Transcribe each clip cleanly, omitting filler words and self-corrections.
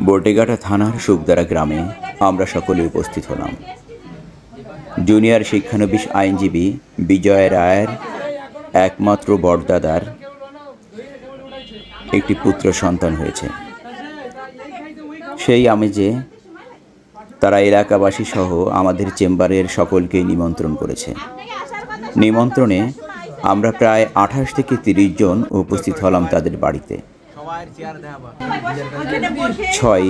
বটেঘাটা থানার সুখদারা গ্রামে আমরা সকলে উপস্থিত হলাম। জুনিয়র শিক্ষানবিশ আইনজীবী বিজয় রায়ের একমাত্র বড়দাদার একটি পুত্র সন্তান হয়েছে। সেই আমেজে তারা এলাকাবাসী সহ আমাদের চেম্বারের সকলকে নিমন্ত্রণ করেছে। নিমন্ত্রণে আমরা প্রায় 28 থেকে 30 জন উপস্থিত হলাম তাদের বাড়িতে। 6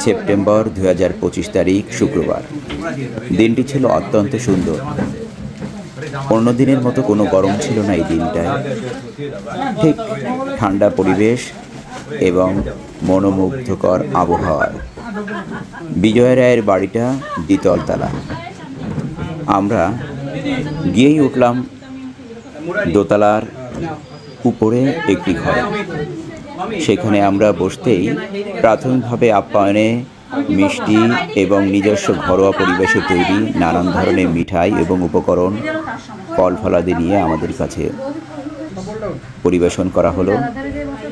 সেপ্টেম্বর 2025 তারিখ শুক্রবার। দিনটি ছিল অত্যন্ত সুন্দর। অন্য দিনের মতো কোনো গরম ছিল না এই দিনটায়। ঠিক ঠান্ডা পরিবেশ এবং মনোমুগ্ধকর আবহাওয়া। বিজয় রায়ের বাড়িটা দ্বিতল তলা। আমরা গিয়েই উঠলাম দোতলার উপরে একটি ঘরে। সেখানে আমরা বসতেই প্রাথমিকভাবে আপ্যায়নে মিষ্টি এবং নিজস্ব ঘরোয়া পরিবেশে তৈরি নানান ধরনের মিঠাই এবং উপকরণ ফল ফলাদি নিয়ে আমাদের কাছে পরিবেশন করা হলো।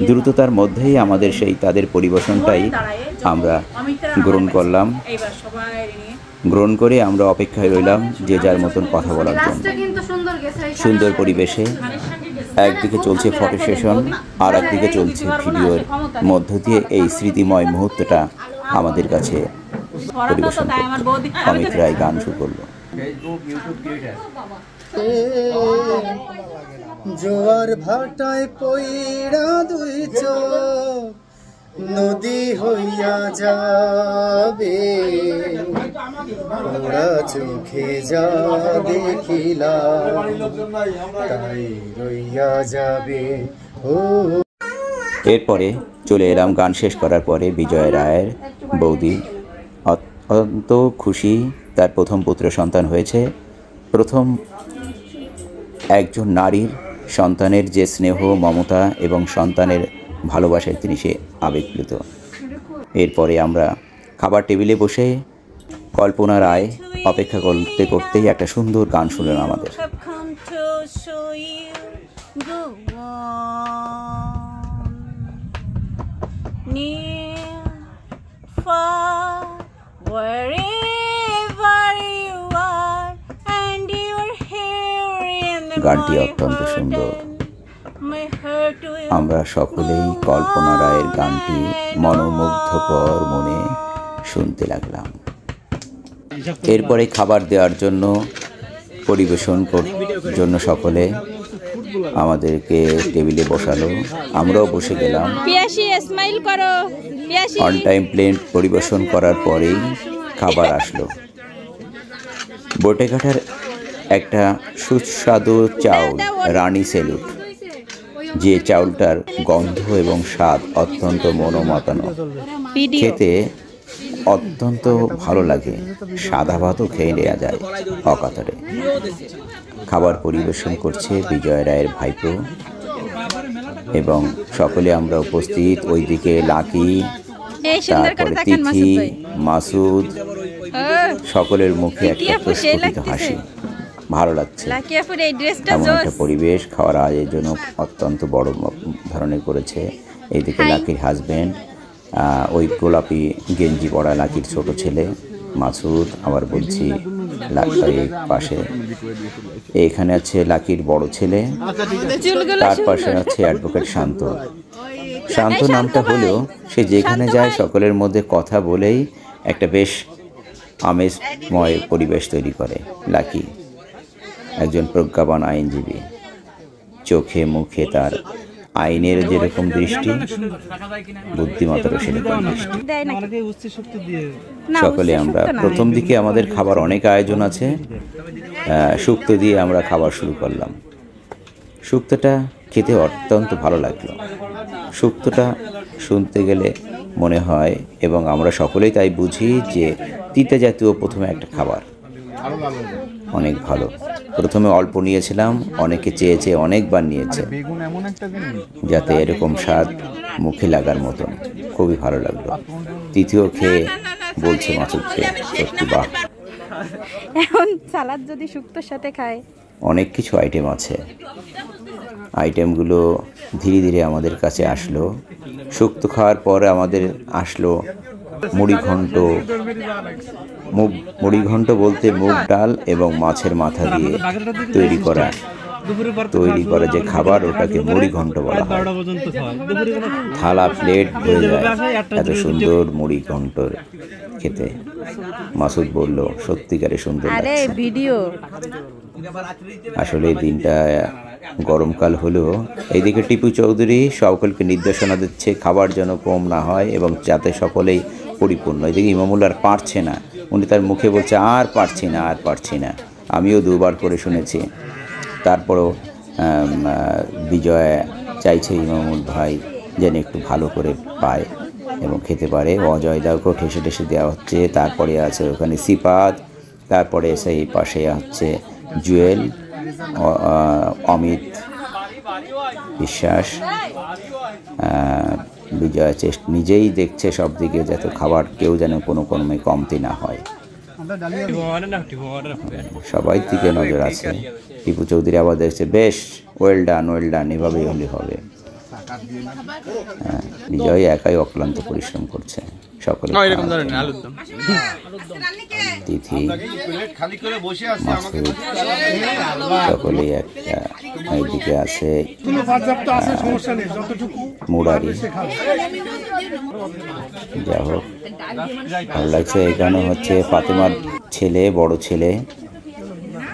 দ্রুততার মধ্যেই আমাদের সেই তাদের পরিবেশনটাই আমরা গ্রহণ করলাম। গ্রহণ করে আমরা অপেক্ষায় রইলাম যে যার মতন কথা বলার জন্য। সুন্দর পরিবেশে একদিকে চলছে ফটো সেশন, আর একদিকে চলছে ভিডিওর মধ্য দিয়ে এই স্মৃতিময় মুহূর্তটা আমাদের কাছে পরিবেশন করল। অমিত রায় গান শুরু করলো। জোয়ার ভাটায় পইড়া দুই চোখ নদী হইয়া যাবে, ওরা চোখে যা দেখিলাম তাই রইয়া যাবে। এরপরে চলে এলাম গান শেষ করার পরে বিজয় রায়ের বৌদি অত্যন্ত খুশি, তার প্রথম পুত্র সন্তান হয়েছে। প্রথম একজন নারীর সন্তানের যে স্নেহ, মমতা এবং সন্তানের ভালোবাসায় তিনি সে আবেগপ্লুত। এরপরে আমরা খাবার টেবিলে বসে কল্পনা রায় অপেক্ষা করতে করতেই একটা সুন্দর গান শুনলেন আমাদের। গানটি অত্যন্ত সুন্দর। আমরা সকলেই কল্পনা রায়ের গানটি মনোমুগ্ধকর মনে শুনতে লাগলাম। এরপরে খাবার দেওয়ার জন্য পরিবেশন জন্য সকলে আমাদেরকে টেবিলে বসালো। আমরাও বসে গেলাম। অন টাইম প্লেট পরিবেশন করার পরেই খাবার আসলো। বটেঘাটার একটা সুস্বাদু চাউল রানী সেলুট, যে চাউলটার গন্ধ এবং স্বাদ অত্যন্ত মনোমাতানো, খেতে অত্যন্ত ভালো লাগে। সাদা ভাতও খেয়ে নেওয়া যায় অকাতরে। খাবার পরিবেশন করছে বিজয় রায়ের ভাইপো এবং সকলে আমরা উপস্থিত। ওইদিকে লাকি, তারপরে তিথি, মাসুদ, সকলের মুখে একটা প্রস্ফুটিত হাসি। ভালো লাগছে। এমন একটা পরিবেশ খাওয়ার আয়োজন অত্যন্ত বড় ধরনের করেছে। এইদিকে লাকির হাজব্যান্ড, ওই গোলাপি গেঞ্জি পরা লাকির ছোট ছেলে মাসুদ, আবার বলছি লাকির পাশে এখানে আছে লাকির বড় ছেলে, তার পাশে আছে অ্যাডভোকেট শান্ত। শান্ত নামটা হলেও সে যেখানে যায় সকলের মধ্যে কথা বলেই একটা বেশ আমেজময় পরিবেশ তৈরি করে। লাকি একজন প্রজ্ঞাবান আইনজীবী, চোখে মুখে তার আইনের যেরকম দৃষ্টি, বুদ্ধিমত্তারও সেরকম দৃষ্টি। সকলে আমরা প্রথম দিকে আমাদের খাবার অনেক আয়োজন আছে, শুক্তো দিয়ে আমরা খাবার শুরু করলাম। শুক্তোটা খেতে অত্যন্ত ভালো লাগলো। শুক্তোটা শুনতে গেলে মনে হয়, এবং আমরা সকলেই তাই বুঝি, যে তিতা জাতীয় প্রথমে একটা খাবার অনেক ভালো। প্রথমে অল্প নিয়েছিলাম, অনেকে চেয়েছে অনেকবার নিয়েছে, যাতে এরকম স্বাদ মুখে লাগার মতন। খুবই ভালো লাগলো। তৃতীয় খেয়ে বলছে মাসুদকে, সত্যি বাহ। এখন সালাদ যদি শুক্তোর সাথে খায় অনেক কিছু আইটেম আছে। আইটেমগুলো ধীরে ধীরে আমাদের কাছে আসলো। শুক্তো খাওয়ার পরে আমাদের আসলো মুড়িঘণ্ট। মুড়িঘণ্ট বলতে মুগ ডাল এবং মাছের মাথা দিয়ে তৈরি করা যে খাবার, ওটাকে মুড়িঘণ্ট বলা হয়। থালা প্লেট ভরে যায় এত সুন্দর মুড়িঘণ্ট খেতে। মাসুদ বলল, সত্যিকারে সুন্দর লাগছে। আসলে দিনটা গরমকাল হলেও এইদিকে টিপু চৌধুরী সকলকে নির্দেশনা দিচ্ছে খাবার যেন কম না হয় এবং যাতে সকলেই পরিপূর্ণ। এদিকে ইমামুল আর পারছে না, উনি তার মুখে বলছে আর পারছি না, আর পারছি না। আমিও দুবার করে শুনেছি। তারপরও বিজয় চাইছে ইমামুল ভাই যেন একটু ভালো করে পায় এবং খেতে পারে। অজয় দাওকেও ঠেসে ঠেসে দেওয়া হচ্ছে। তারপরে আছে ওখানে সিপাত, তারপরে সেই পাশে হচ্ছে জুয়েল, অমিত বিশ্বাস। বিজয় নিজেই দেখছে সব দিকে যাতে খাবার কেউ যেন কোনো ক্রমে কমতি না হয়। সবাই দিকে নজর আছে। টিপু চৌধুরী আবার দেখছে, বেশ, ওয়েল ডান, ওয়েল ডান, এভাবেই হলে হবে। বিজয় একাই অক্লান্ত পরিশ্রম করছে। সকলে তিথি, মাসুদ, সকলেই একটা এইদিকে আছে মুরারি। যা হোক, ভালো লাগছে। এখানে হচ্ছে ফাতেমার ছেলে, বড় ছেলে,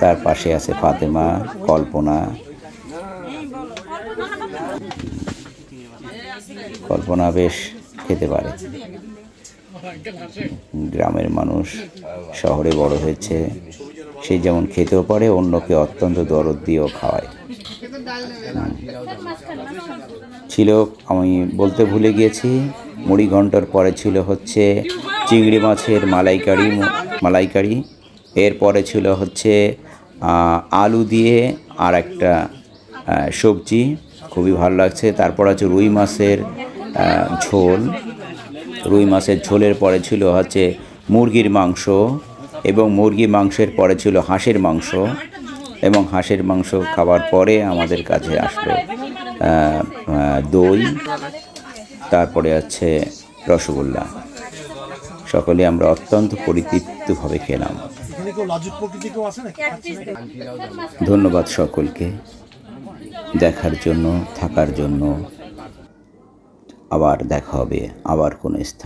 তার পাশে আছে ফাতেমা, কল্পনা। কল্পনা বেশ খেতে পারে। গ্রামের মানুষ, শহরে বড় হয়েছে, সে যেমন খেতেও পারে, অন্যকে অত্যন্ত দরদ দিয়েও খাওয়ায়। ছিল, আমি বলতে ভুলে গিয়েছি, মুড়িঘণ্টার পরে ছিল হচ্ছে চিংড়ি মাছের মালাইকারি। এরপরে ছিল হচ্ছে আলু দিয়ে আর একটা সবজি, খুবই ভালো লাগছে। তারপর আছে রুই মাছের ঝোল। রুই মাছের ঝোলের পরে ছিল হচ্ছে মুরগির মাংস, এবং মুরগির মাংসের পরে ছিল হাঁসের মাংস, এবং হাঁসের মাংস খাওয়ার পরে আমাদের কাছে আসলো দই, তারপরে আছে রসগোল্লা। সকলে আমরা অত্যন্ত পরিতৃপ্তভাবে খেলাম। ধন্যবাদ সকলকে দেখার জন্য, থাকার জন্য। আবার দেখা হবে আবার কোনো স্থান।